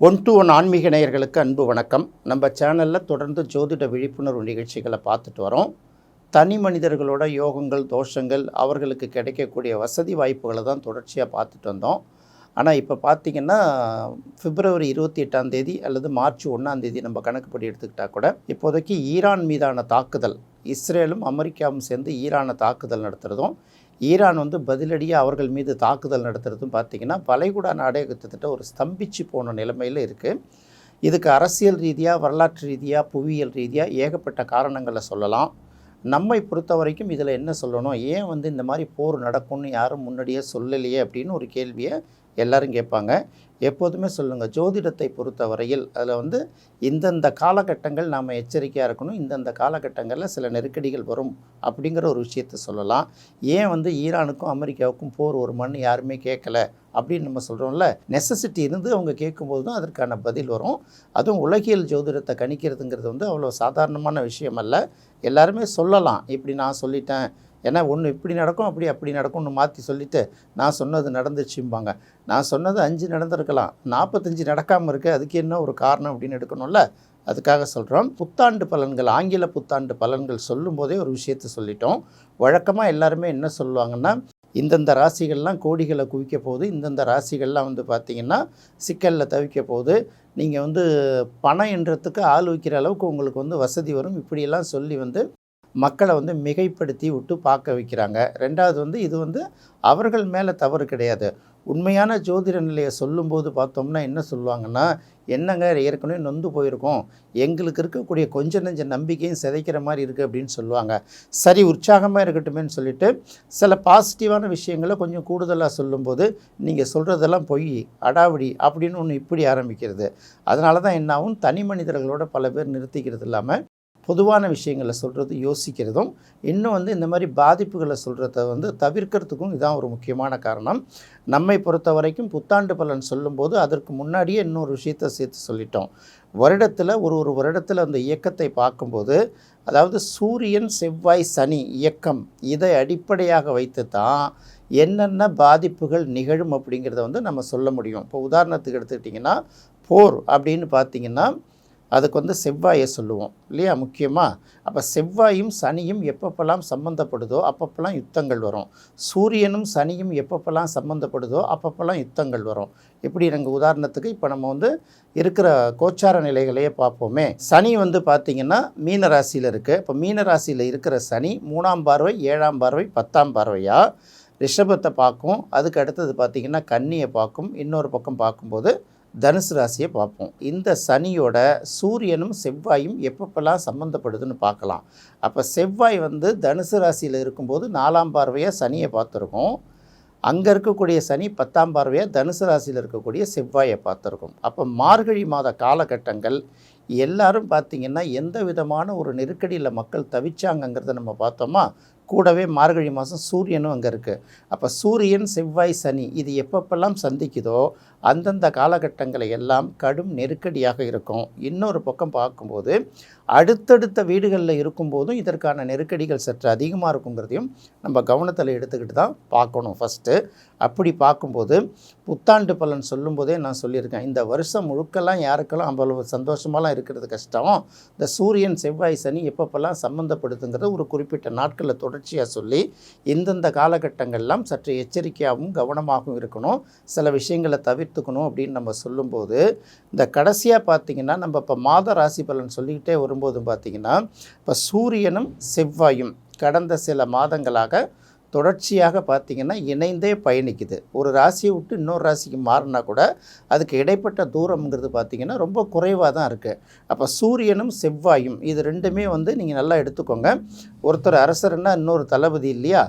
One to one ஆன்மீக நேயர்களுக்கு அன்பு வணக்கம். நம்ம சேனலில் தொடர்ந்து ஜோதிட விழிப்புணர்வு நிகழ்ச்சிகளை பார்த்துட்டு வரோம். தனி மனிதர்களோட யோகங்கள், தோஷங்கள், அவர்களுக்கு கிடைக்கக்கூடிய வசதி வாய்ப்புகளை தான் தொடர்ச்சியாக பார்த்துட்டு வந்தோம். ஆனால் இப்போ பார்த்திங்கன்னா பிப்ரவரி 28 அல்லது மார்ச் 1 நம்ம கணக்குப்படி எடுத்துக்கிட்டால் கூட இப்போதைக்கு ஈரான் மீதான தாக்குதல், இஸ்ரேலும் அமெரிக்காவும் சேர்ந்து ஈரானை தாக்குதல் நடத்துகிறதும், ஈரான் பதிலடியாக அவர்கள் மீது தாக்குதல் நடத்துகிறதும் பார்த்திங்கன்னா வளைகுடா நாடே கிட்டத்தட்ட ஒரு ஸ்தம்பிச்சு போன நிலைமையில் இருக்குது. இதுக்கு அரசியல் ரீதியாக, வரலாற்று ரீதியாக, புவியியல் ரீதியாக ஏகப்பட்ட காரணங்களை சொல்லலாம். நம்மை பொறுத்த வரைக்கும் இதில் என்ன சொல்லணும், ஏன் இந்த மாதிரி போர் நடக்கும்னு யாரும் முன்னாடியே சொல்லலையே அப்படின்னு ஒரு கேள்வியை எல்லோரும் கேட்பாங்க. எப்போதுமே சொல்லுங்கள், ஜோதிடத்தை பொறுத்த வரையில் அதில் இந்தந்த காலகட்டங்கள் நாம் எச்சரிக்கையாக இருக்கணும், இந்தந்த காலகட்டங்களில் சில நெருக்கடிகள் வரும் அப்படிங்கிற ஒரு விஷயத்தை சொல்லலாம். ஏன் ஈரானுக்கும் அமெரிக்காவுக்கும் போர் ஒரு மண் யாருமே கேட்கல அப்படின்னு நம்ம சொல்கிறோம்ல, நெசசிட்டி இருந்து அவங்க கேட்கும்போது தான் அதற்கான பதில் வரும். அதுவும் உலகியல் ஜோதிடத்தை கணிக்கிறதுங்கிறது அவ்வளோ சாதாரணமான விஷயம் அல்ல. எல்லாருமே சொல்லலாம், இப்படி நான் சொல்லிட்டேன், ஏன்னா ஒன்று இப்படி நடக்கும், அப்படி நடக்கும்னு மாற்றி சொல்லிவிட்டு நான் சொன்னது நடந்துச்சும்பாங்க. நான் சொன்னது 5 நடந்திருக்கலாம், 45 நடக்காமல் இருக்குது, அதுக்கு என்ன ஒரு காரணம் அப்படின்னு எடுக்கணும்ல. அதுக்காக சொல்கிறோம். புத்தாண்டு பலன்கள், ஆங்கில புத்தாண்டு பலன்கள் சொல்லும்போதே ஒரு விஷயத்தை சொல்லிட்டோம். வழக்கமாக எல்லாருமே என்ன சொல்லுவாங்கன்னா, இந்தந்த ராசிகள்லாம் கோடிகளை குவிக்க போகுது, இந்தந்த ராசிகள்லாம் பார்த்திங்கன்னா சிக்கலில் தவிக்க போகுது, நீங்கள் பணம் என்றதுக்கு ஆள் வைக்கிற அளவுக்கு உங்களுக்கு வசதி வரும், இப்படியெல்லாம் சொல்லி மக்களை மிகைப்படுத்தி விட்டு பார்க்க வைக்கிறாங்க. ரெண்டாவது இது அவர்கள் மேலே தவறு கிடையாது. உண்மையான ஜோதிட நிலையை சொல்லும்போது பார்த்தோம்னா என்ன சொல்லுவாங்கன்னா, என்னங்க ஏற்கனவே நொந்து போயிருக்கோம், எங்களுக்கு இருக்கக்கூடிய கொஞ்ச நெஞ்ச நம்பிக்கையும் சிதைக்கிற மாதிரி இருக்குது அப்படின்னு சொல்லுவாங்க. சரி, உற்சாகமாக இருக்கட்டுமேன்னு சொல்லிவிட்டு சில பாசிட்டிவான விஷயங்களை கொஞ்சம் கூடுதலாக சொல்லும்போது நீங்கள் சொல்கிறதெல்லாம் பொய், அடாவடி அப்படின்னு ஒன்று இப்படி ஆரம்பிக்கிறது. அதனால தான் என்ன ஆகும், தனி மனிதர்களோட பல பேர் நிறுத்திக்கிறது இல்லாமல் பொதுவான விஷயங்களை சொல்கிறது யோசிக்கிறதும், இன்னும் இந்த மாதிரி பாதிப்புகளை சொல்கிறத தவிர்க்கிறதுக்கும் இதுதான் ஒரு முக்கியமான காரணம். நம்மை பொறுத்த வரைக்கும் புத்தாண்டு பலன் சொல்லும்போது அதற்கு முன்னாடியே இன்னொரு விஷயத்தை சேர்த்து சொல்லிட்டோம். வருடத்தில் ஒரு வருடத்தில் அந்த இயக்கத்தை பார்க்கும்போது, அதாவது சூரியன், செவ்வாய், சனி இயக்கம், இதை அடிப்படையாக வைத்து தான் என்னென்ன பாதிப்புகள் நிகழும் அப்படிங்கிறத நம்ம சொல்ல முடியும். இப்போ உதாரணத்துக்கு எடுத்துக்கிட்டிங்கன்னா, போர் அப்படின்னு பார்த்திங்கன்னா அதுக்கு செவ்வாயை சொல்லுவோம் இல்லையா முக்கியமாக. அப்போ செவ்வாயும் சனியும் எப்பப்பெல்லாம் சம்மந்தப்படுதோ அப்பப்பெல்லாம் யுத்தங்கள் வரும். சூரியனும் சனியும் எப்பப்பெல்லாம் சம்மந்தப்படுதோ அப்பப்பெல்லாம் யுத்தங்கள் வரும். இப்படி நாங்கள் உதாரணத்துக்கு இப்போ நம்ம இருக்கிற கோச்சார நிலைகளையே பார்ப்போமே. சனி பார்த்திங்கன்னா மீன ராசியில் இருக்குது. இப்போ மீன ராசியில் இருக்கிற சனி 3ஆம் பார்வை, 7ஆம் பார்வை, 10ஆம் பார்வையாக ரிஷபத்தை பார்க்கும். அதுக்கு அடுத்தது பார்த்திங்கன்னா கன்னியை பார்க்கும். இன்னொரு பக்கம் பார்க்கும்போது தனுசு ராசியை பார்ப்போம். இந்த சனியோட சூரியனும் செவ்வாயும் எப்பப்பெல்லாம் சம்மந்தப்படுதுன்னு பார்க்கலாம். அப்போ செவ்வாய் தனுசு ராசியில் இருக்கும்போது 4ஆம் பார்வையாக சனியை பார்த்துருக்கோம். அங்கே இருக்கக்கூடிய சனி 10ஆம் பார்வையாக தனுசு ராசியில் இருக்கக்கூடிய செவ்வாயை பார்த்துருக்கோம். அப்போ மார்கழி மாத காலகட்டங்கள் எல்லாரும் பார்த்திங்கன்னா எந்த விதமான ஒரு நெருக்கடியில் மக்கள் தவிச்சாங்கங்கிறத நம்ம பார்த்தோமா. கூடவே மார்கழி மாதம் சூரியனும் அங்கே இருக்குது. அப்போ சூரியன், செவ்வாய், சனி இது எப்பப்பெல்லாம் சந்திக்குதோ அந்தந்த காலகட்டங்களை எல்லாம் கடும் நெருக்கடியாக இருக்கும். இன்னொரு பக்கம் பார்க்கும்போது அடுத்தடுத்த வீடுகளில் இருக்கும்போதும் இதற்கான நெருக்கடிகள் சற்று அதிகமாக இருக்குங்கிறதையும் நம்ம கவனத்தில் எடுத்துக்கிட்டு தான் பார்க்கணும் ஃபஸ்ட்டு. அப்படி பார்க்கும்போது புத்தாண்டு பலன் சொல்லும்போதே நான் சொல்லியிருக்கேன், இந்த வருஷம் முழுக்கெல்லாம் யாருக்கெல்லாம் அவ்வளவு சந்தோஷமாலாம் இருக்கிறது கஷ்டம். இந்த சூரியன், செவ்வாய், சனி எப்பப்பெல்லாம் சம்மந்தப்படுத்துங்கிறத ஒரு குறிப்பிட்ட நாட்களில் தொடர்ச்சியாக சொல்லி இந்தந்த காலகட்டங்கள்லாம் சற்று எச்சரிக்கையாகவும் கவனமாகவும் இருக்கணும், சில விஷயங்களை தவிர்த்துக்கணும் அப்படின்னு நம்ம சொல்லும்போது, இந்த கடைசியாக பார்த்திங்கன்னா நம்ம இப்போ மாத ராசி பலன் சொல்லிக்கிட்டே வரும்போது பார்த்திங்கன்னா, இப்போ சூரியனும் செவ்வாயும் கடந்த சில மாதங்களாக தொடர்ச்சியாக பார்த்திங்கன்னா இணைந்தே பயணிக்குது. ஒரு ராசியை விட்டு இன்னொரு ராசிக்கு மாறினா கூட அதுக்கு இடைப்பட்ட தூரம்ங்கிறது பார்த்திங்கன்னா ரொம்ப குறைவாக தான் இருக்குது. அப்போ சூரியனும் செவ்வாயும் இது ரெண்டுமே நீங்கள் நல்லா எடுத்துக்கோங்க. ஒருத்தர் அரசர்னா இன்னொரு தளபதி இல்லையா.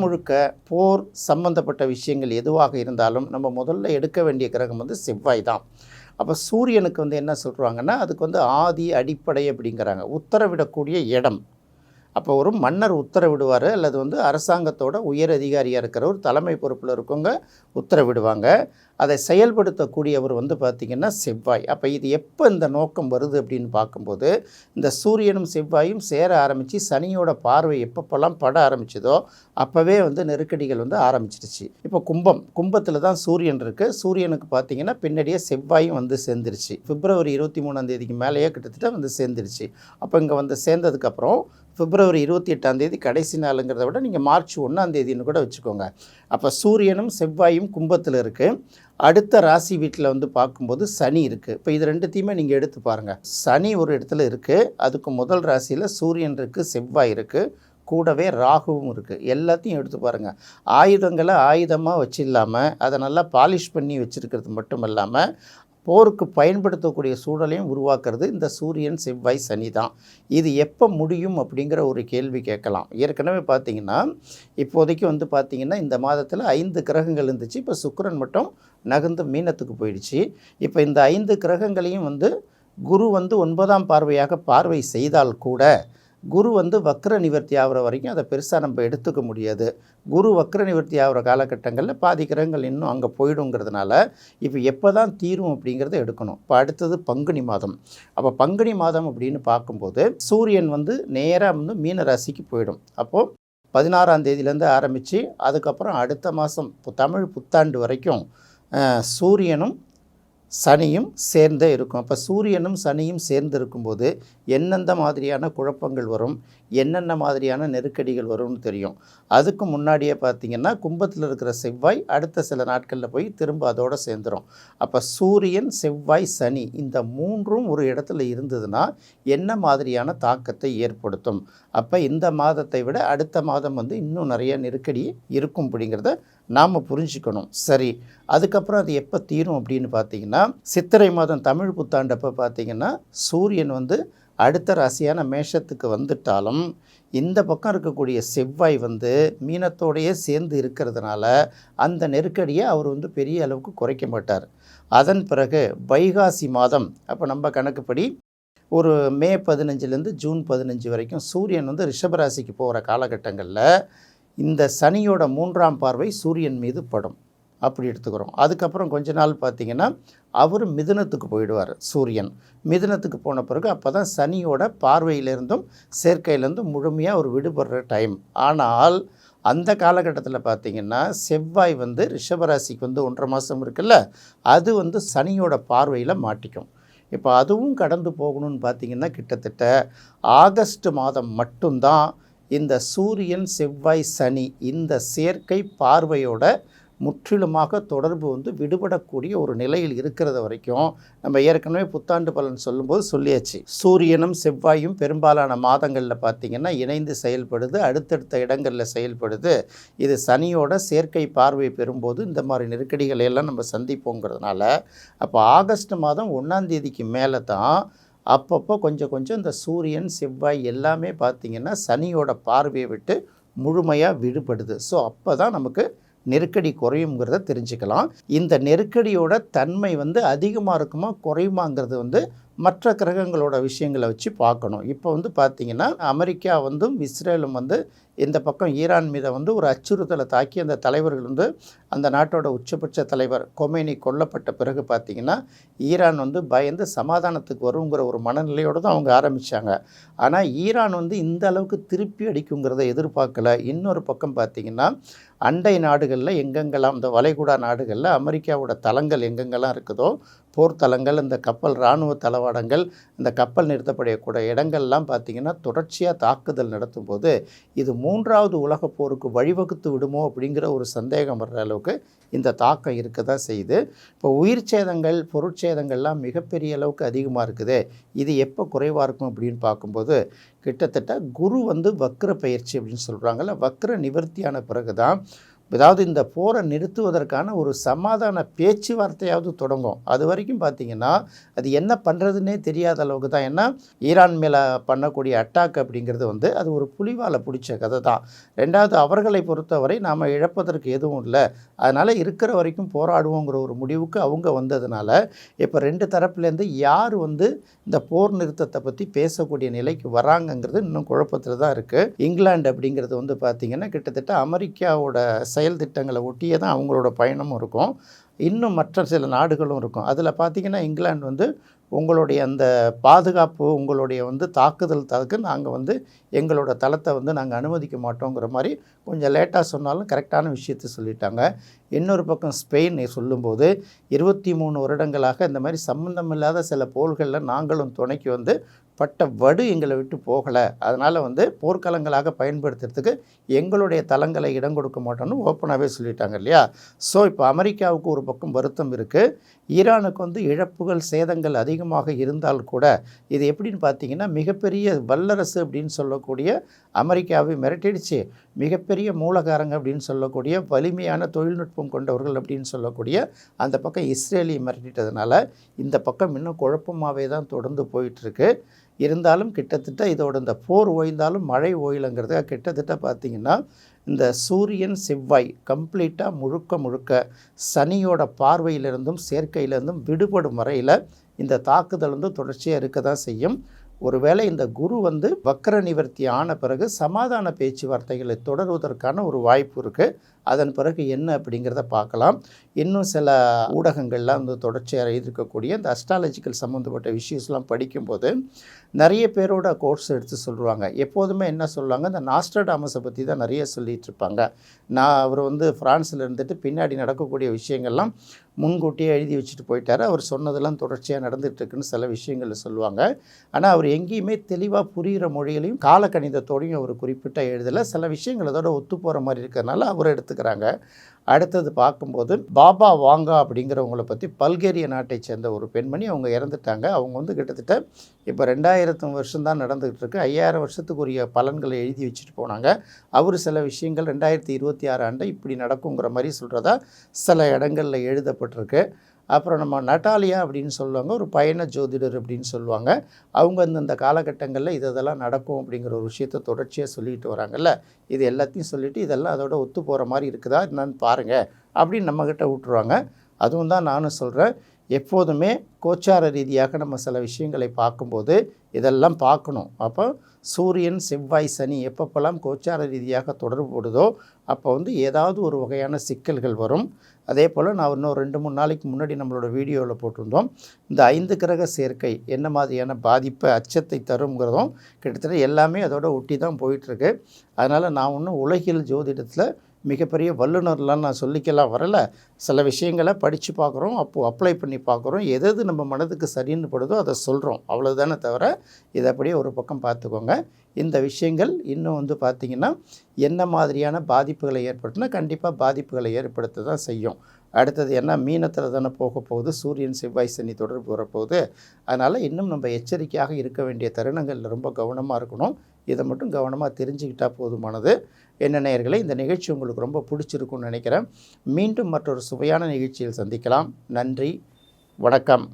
முழுக்க போர் சம்பந்தப்பட்ட விஷயங்கள் எதுவாக இருந்தாலும் நம்ம முதல்ல எடுக்க வேண்டிய கிரகம் செவ்வாய் தான். அப்போ சூரியனுக்கு என்ன சொல்கிறாங்கன்னா, அதுக்கு ஆதி, அடிப்படை அப்படிங்கிறாங்க, உத்தரவிடக்கூடிய இடம். அப்போ ஒரு மன்னர் உத்தரவிடுவார், அல்லது வந்து அரசாங்கத்தோட உயர் அதிகாரியாக இருக்கிற ஒரு தலைமை பொறுப்பில் இருக்கவங்க உத்தரவிடுவாங்க. அதை செயல்படுத்தக்கூடியவர் வந்து பார்த்திங்கன்னா செவ்வாய். அப்போ இது எப்போ இந்த நோக்கம் வருது அப்படின்னு பார்க்கும்போது, இந்த சூரியனும் செவ்வாயும் சேர ஆரம்பித்து சனியோட பார்வை எப்பப்போல்லாம் பட ஆரம்பிச்சதோ அப்போவே வந்து நெருக்கடிகள் வந்து ஆரம்பிச்சிருச்சு. இப்போ கும்பத்தில் தான் சூரியன் இருக்குது. சூரியனுக்கு பார்த்திங்கன்னா பின்னாடியே செவ்வாயும் வந்து சேர்ந்துருச்சு. பிப்ரவரி 23ஆம் மேலேயே கிட்டத்தட்ட வந்து சேர்ந்துருச்சு. அப்போ இங்கே வந்து சேர்ந்ததுக்கப்புறம் பிப்ரவரி 28ஆம் கடைசி நாளுங்கிறத விட நீங்கள் மார்ச் 1ஆம் கூட வச்சுக்கோங்க. அப்போ சூரியனும் செவ்வாயும் கும்பத்தில் இருக்குது. அடுத்த ராசி வீட்டில் வந்து பார்க்கும்போது சனி இருக்குது. இப்போ இது ரெண்டுத்தையுமே நீங்கள் எடுத்து பாருங்கள். சனி ஒரு இடத்துல இருக்குது, அதுக்கு முதல் ராசியில் சூரியன் இருக்குது, செவ்வாய் இருக்குது, கூடவே ராகுவும் இருக்குது. எல்லாத்தையும் எடுத்து பாருங்கள். ஆயுதங்களை ஆயுதமாக வச்சில்லாமல் அதை நல்லா பாலிஷ் பண்ணி வச்சுருக்கிறது மட்டும் இல்லாமல் போருக்கு பயன்படுத்தக்கூடிய சூழலையும் உருவாக்குறது இந்த சூரியன் செவ்வாய் சனி தான். இது எப்போ முடியும் அப்படிங்கிற ஒரு கேள்வி கேட்கலாம். ஏற்கனவே பார்த்திங்கன்னா இப்போதைக்கு வந்து பார்த்திங்கன்னா இந்த மாதத்தில் 5 கிரகங்கள் இருந்துச்சு. இப்போ சுக்கிரன் மட்டும் நகர்ந்து மீனத்துக்கு போயிடுச்சு. இப்போ இந்த 5 கிரகங்களையும் வந்து குரு வந்து 9ஆம் பார்வையாக பார்வை செய்தால் கூட குரு வந்து வக்ர நிவர்த்தி ஆகிற வரைக்கும் அதை பெருசாக நம்ம எடுத்துக்க முடியாது. குரு வக்ர நிவர்த்தி ஆகிற காலகட்டங்களில் பாதி கிரகங்கள் இன்னும் அங்கே போயிடுங்கிறதுனால இப்போ எப்போ தான் தீரும் அப்படிங்கிறத எடுக்கணும். இப்போ அடுத்தது பங்குனி மாதம். அப்போ பங்குனி மாதம் அப்படின்னு பார்க்கும்போது சூரியன் வந்து நேராக வந்து மீன ராசிக்கு போயிடும். அப்போது 16ஆம் ஆரம்பித்து அதுக்கப்புறம் அடுத்த மாதம் தமிழ் புத்தாண்டு வரைக்கும் சூரியனும் சனியும் சேர்ந்தே இருக்கும். அப்போ சூரியனும் சனியும் சேர்ந்து இருக்கும்போது எந்தெந்த மாதிரியான குழப்பங்கள் வரும், என்னென்ன மாதிரியான நெருக்கடிகள் வரும்னு தெரியும். அதுக்கு முன்னாடியே பார்த்திங்கன்னா கும்பத்தில் இருக்கிற செவ்வாய் அடுத்த சில நாட்களில் போய் திரும்ப அதோடு சேர்ந்துடும். அப்போ சூரியன் செவ்வாய் சனி இந்த மூன்றும் ஒரு இடத்துல இருந்ததுன்னா என்ன மாதிரியான தாக்கத்தை ஏற்படுத்தும்? அப்போ இந்த மாதத்தை விட அடுத்த மாதம் வந்து இன்னும் நிறைய நெருக்கடி இருக்கும் அப்படிங்கிறத நாம் புரிஞ்சுக்கணும். சரி, அதுக்கப்புறம் அது எப்போ தீரும் அப்படின்னு பார்த்திங்கன்னா சித்திரை மாதம் தமிழ் புத்தாண்டப்போ பார்த்திங்கன்னா சூரியன் வந்து அடுத்த ராசியான மேஷத்துக்கு வந்துட்டாலும் இந்த பக்கம் இருக்கக்கூடிய செவ்வாய் வந்து மீனத்தோடையே சேர்ந்து இருக்கிறதுனால அந்த நெருக்கடியை அவர் வந்து பெரிய அளவுக்கு குறைக்க மாட்டார். அதன் பிறகு வைகாசி மாதம், அப்போ நம்ம கணக்குப்படி ஒரு மே 15 ஜூன் 15 வரைக்கும் சூரியன் வந்து ரிஷபராசிக்கு போகிற காலகட்டங்களில் இந்த சனியோட 3ஆம் பார்வை சூரியன் மீது படும். அப்படி எடுத்துக்கிறோம். அதுக்கப்புறம் கொஞ்ச நாள் பார்த்திங்கன்னா அவர் மிதுனத்துக்கு போயிடுவார். சூரியன் மிதுனத்துக்கு போன பிறகு அப்போ தான் சனியோட பார்வையிலேருந்தும் சேர்க்கையிலேருந்தும் முழுமையாக ஒரு விடுபடுற டைம். ஆனால் அந்த காலகட்டத்தில் பார்த்திங்கன்னா செவ்வாய் வந்து ரிஷபராசிக்கு வந்து 1.5 மாதம் இருக்குல்ல, அது வந்து சனியோட பார்வையில் மாட்டிக்கும். இப்போ அதுவும் கடந்து போகணும்னு பார்த்திங்கன்னா கிட்டத்தட்ட ஆகஸ்ட் மாதம் மட்டும்தான் இந்த சூரியன் செவ்வாய் சனி இந்த சேர்க்கை பார்வையோட முற்றிலுமாக தொடர்பு வந்து விடுபடக்கூடிய ஒரு நிலையில் இருக்கிறது வரைக்கும் நம்ம ஏற்கனவே புத்தாண்டு பலன் சொல்லும்போது சொல்லியாச்சு. சூரியனும் செவ்வாயும் பெரும்பாலான மாதங்களில் பார்த்திங்கன்னா இணைந்து செயல்படுது, அடுத்தடுத்த இடங்களில் செயல்படுது. இது சனியோட சேர்க்கை பார்வை பெறும்போது இந்த மாதிரி நெருக்கடிகளை எல்லாம் நம்ம சந்திப்போங்கிறதுனால அப்போ ஆகஸ்ட் மாதம் 1ஆம் மேலே தான் அப்பப்போ கொஞ்சம் இந்த சூரியன் செவ்வாய் எல்லாமே பார்த்திங்கன்னா சனியோட பார்வையை விட்டு முழுமையாக விடுபடுது. ஸோ அப்போ தான் நமக்கு நெருக்கடி குறையுங்கிறத தெரிஞ்சுக்கலாம். இந்த நெருக்கடியோட தன்மை வந்து அதிகமாக இருக்குமா குறையுமாங்கிறது வந்து மற்ற கிரகங்களோட விஷயங்களை வச்சு பார்க்கணும். இப்போ வந்து பார்த்திங்கன்னா அமெரிக்கா வந்து இஸ்ரேலும் வந்து இந்த பக்கம் ஈரான் மீது வந்து ஒரு அச்சுறுத்தலை தாக்கி அந்த தலைவர்கள் வந்து அந்த நாட்டோட உச்சபட்ச தலைவர் கொமேனி கொல்லப்பட்ட பிறகு பார்த்திங்கன்னா ஈரான் வந்து பயந்து சமாதானத்துக்கு வருங்கிற ஒரு மனநிலையோடு தான் அவங்க ஆரம்பித்தாங்க. ஆனால் ஈரான் வந்து இந்த அளவுக்கு திருப்பி அடிக்குங்கிறத எதிர்பார்க்கல. இன்னொரு பக்கம் பார்த்திங்கன்னா அண்டை நாடுகளில் எங்கெங்கெல்லாம் இந்த வளைகுடா நாடுகளில் அமெரிக்காவோட தளங்கள் எங்கெங்கெல்லாம் இருக்குதோ போர்த்தலங்கள், இந்த கப்பல் இராணுவ தளவாடங்கள், இந்த கப்பல் நிறுத்தப்படக்கூடிய இடங்கள்லாம் பார்த்திங்கன்னா தொடர்ச்சியாக தாக்குதல் நடத்தும் போது இது 3வது உலகப் போருக்கு வழிவகுத்து விடுமோ அப்படிங்கிற ஒரு சந்தேகம் வர்ற அளவுக்கு இந்த தாக்கம் இருக்க தான் செய்யுது. இப்போ உயிர் சேதங்கள் பொருட்சேதங்கள்லாம் மிகப்பெரிய அளவுக்கு அதிகமாக இருக்குது. இது எப்போ குறைவாக இருக்கும் அப்படின்னு பார்க்கும்போது கிட்டத்தட்ட குரு வந்து வக்ர பயிற்சி அப்படின்னு சொல்கிறாங்கல்ல, வக்ர நிவர்த்தியான பிறகு தான் அதாவது இந்த போரை நிறுத்துவதற்கான ஒரு சமாதான பேச்சுவார்த்தையாவது தொடங்கும். அது வரைக்கும் பார்த்திங்கன்னா அது என்ன பண்ணுறதுன்னே தெரியாத அளவுக்கு தான். ஏன்னா ஈரான் மேலே பண்ணக்கூடிய அட்டாக் அப்படிங்கிறது வந்து அது ஒரு புலிவாலை பிடிச்ச கதை தான். ரெண்டாவது, அவர்களை பொறுத்தவரை நாம் இழப்பதற்கு எதுவும் இல்லை, அதனால் இருக்கிற வரைக்கும் போராடுவோங்கிற ஒரு முடிவுக்கு அவங்க வந்ததுனால இப்போ 2 தரப்புலேருந்து யார் வந்து இந்த போர் நிறுத்தத்தை பற்றி பேசக்கூடிய நிலைக்கு வராங்கங்கிறது இன்னும் குழப்பத்தில் தான் இருக்குது. இங்கிலாந்து அப்படிங்கிறது வந்து பார்த்திங்கன்னா கிட்டத்தட்ட அமெரிக்காவோட செயல் திட்டங்களை ஒட்டியே தான் அவங்களோட பயணமும் இருக்கும். இன்னும் மற்ற சில நாடுகளும் இருக்கும். அதில் பார்த்திங்கன்னா இங்கிலாந்து வந்து உங்களுடைய அந்த பாதுகாப்பு, உங்களுடைய வந்து தாக்குதல் தடுக்க நாங்கள் வந்து எங்களோட தளத்தை வந்து நாங்கள் அனுமதிக்க மாட்டோங்கிற மாதிரி கொஞ்சம் லேட்டாக சொன்னாலும் கரெக்டான விஷயத்தை சொல்லிட்டாங்க. இன்னொரு பக்கம் ஸ்பெயின் சொல்லும்போது 23 வருடங்களாக இந்த மாதிரி சம்மந்தமில்லாத சில போர்களில் நாங்களும் துணைக்கு வந்து பட்ட வடு எங்களை விட்டு போகலை, அதனால் வந்து போர்க்களங்களாக பயன்படுத்துறதுக்கு எங்களுடைய தளங்களை இடம் கொடுக்க மாட்டோம்னு ஓப்பனாகவே சொல்லிட்டாங்க இல்லையா. ஸோ இப்போ அமெரிக்காவுக்கு ஒரு பக்கம் வருத்தம் இருக்குது. ஈரானுக்கு வந்து இழப்புகள் சேதங்கள் அதிகமாக இருந்தால் கூட இது எப்படின்னு பார்த்தீங்கன்னா மிகப்பெரிய வல்லரசு அப்படின்னு சொல்லக்கூடிய அமெரிக்காவை மிரட்டிடுச்சு, மிகப்பெரிய மூலகாரங்க அப்படின்னு சொல்லக்கூடிய வலிமையான தொழில்நுட்பம் கொண்டவர்கள் அப்படின்னு சொல்லக்கூடிய அந்த பக்கம் இஸ்ரேலை மிரட்டிட்டதுனால இந்த பக்கம் இன்னும் குழப்பமாகவே தான் தொடர்ந்து போயிட்டுருக்கு. இருந்தாலும் கிட்டத்தட்ட இதோட இந்த போர் ஓய்ந்தாலும் மழை ஓயலைங்கிறத கிட்டத்தட்ட பார்த்திங்கன்னா இந்த சூரியன் செவ்வாய் கம்ப்ளீட்டாக முழுக்க சனியோட பார்வையிலிருந்தும் சேர்க்கையிலிருந்தும் விடுபடும் வரையில் இந்த தாக்குதல் வந்து தொடர்ச்சியாக இருக்க தான் செய்யும். ஒருவேளை இந்த குரு வந்து வக்கர நிவர்த்தி ஆன பிறகு சமாதான பேச்சுவார்த்தைகளை தொடர்வதற்கான ஒரு வாய்ப்பு இருக்குது. அதன் பிறகு என்ன அப்படிங்கிறத பார்க்கலாம். இன்னும் சில ஊடகங்கள்லாம் வந்து தொடர்ச்சியாக இருக்கக்கூடிய இந்த அஸ்ட்ராலஜிக்கல் சம்மந்தப்பட்ட விஷயஸ்லாம் படிக்கும்போது நிறைய பேரோட கோர்ஸ் எடுத்து சொல்லுவாங்க. எப்போதுமே என்ன சொல்லுவாங்க, இந்த நாஸ்ட்ரடாமஸை பற்றி தான் நிறைய சொல்லிகிட்டு இருப்பாங்க. அவர் வந்து ஃப்ரான்ஸில் இருந்துட்டு பின்னாடி நடக்கக்கூடிய விஷயங்கள்லாம் முன்கூட்டியே எழுதி வச்சுட்டு போயிட்டார், அவர் சொன்னதெல்லாம் தொடர்ச்சியாக நடந்துகிட்ருக்குன்னு சில விஷயங்கள் சொல்லுவாங்க. ஆனால் அவர் எங்கேயுமே தெளிவாக புரிகிற மொழிகளையும் காலக்கணிதத்தோடையும் அவர் குறிப்பிட்ட எழுதலை. சில விஷயங்கள் அதோட ஒத்து போகிற மாதிரி இருக்கிறதுனால அவர் எடுத்துக்கிறாங்க. அடுத்தது பார்க்கும்போது பாபா வாங்கா அப்படிங்கிறவங்கள பற்றி பல்கேரிய நாட்டை சேர்ந்த ஒரு பெண்மணி, அவங்க இறந்துட்டாங்க. அவங்க வந்து கிட்டத்தட்ட இப்போ 2000 வருஷம் தான் நடந்துகிட்டு இருக்கு. 5000 வருஷத்துக்குரிய பலன்களை எழுதி வச்சுட்டு போனாங்க. அவர் சில விஷயங்கள் 2026 ஆண்டு இப்படி நடக்குங்கிற மாதிரி சொல்கிறதா சில இடங்களில் எழுதப்பட்டிருக்கு. அப்புறம் நம்ம நட்டாலியா அப்படின்னு சொல்லுவாங்க, ஒரு பயண ஜோதிடர் அப்படின்னு சொல்லுவாங்க. அவங்க அந்தந்த காலகட்டங்களில் இதெல்லாம் நடக்கும் அப்படிங்கிற ஒரு விஷயத்தை தொடர்ச்சியாக சொல்லிட்டு வராங்கல்ல. இது எல்லாத்தையும் சொல்லிவிட்டு இதெல்லாம் அதோட ஒத்து போகிற மாதிரி இருக்குதா என்னன்னு பாருங்கள் அப்படின்னு நம்மக்கிட்ட விட்டுருவாங்க. அதுவும் தான் நானும் சொல்கிறேன். எப்போதுமே கோச்சார ரீதியாக நம்ம சில விஷயங்களை பார்க்கும்போது இதெல்லாம் பார்க்கணும். அப்போ சூரியன் செவ்வாய் சனி எப்பப்பெல்லாம் கோச்சார ரீதியாக தொடர்புபடுதோ அப்போ வந்து ஏதாவது ஒரு வகையான சிக்கல்கள் வரும். அதே போல் நான் இன்னும் 2-3 நாளைக்கு முன்னாடி நம்மளோட வீடியோவில் போட்டிருந்தோம், இந்த 5 கிரக சேர்க்கை என்ன மாதிரியான பாதிப்பை அச்சத்தை தருங்கிறதும் கிட்டத்தட்ட எல்லாமே அதோட ஒட்டி தான் போயிட்டுருக்கு. அதனால் நான் ஒன்றும் உலகியல் ஜோதிடத்தில் மிகப்பெரிய வல்லுநர்லாம் நான் சொல்லிக்கலாம் வரலை. சில விஷயங்களை படித்து பார்க்குறோம், அப்போது அப்ளை பண்ணி பார்க்குறோம், எது நம்ம மனதுக்கு சரின்னு படுதோ அதை சொல்கிறோம், அவ்வளோதானே தவிர இதை அப்படியே ஒரு பக்கம் பார்த்துக்கோங்க. இந்த விஷயங்கள் இன்னும் வந்து பார்த்திங்கன்னா என்ன மாதிரியான பாதிப்புகளை ஏற்படுத்தினா கண்டிப்பாக பாதிப்புகளை ஏற்படுத்த தான் செய்யும். அடுத்தது என்ன, மீனத்தில் தானே போக போகுது, சூரியன் செவ்வாய் சனி தொடர்பு வரப்போகுது. அதனால் இன்னும் நம்ம எச்சரிக்கையாக இருக்க வேண்டிய தருணங்களில் ரொம்ப கவனமாக இருக்கணும். இதை மட்டும் கவனமாக தெரிஞ்சுக்கிட்டால் போதுமானது. என்ன நேயர்களே, இந்த நிகழ்ச்சி உங்களுக்கு ரொம்ப பிடிச்சிருக்குன்னு நினைக்கிறேன். மீண்டும் மற்றொரு சுவையான நிகழ்ச்சியில் சந்திக்கலாம். நன்றி, வணக்கம்.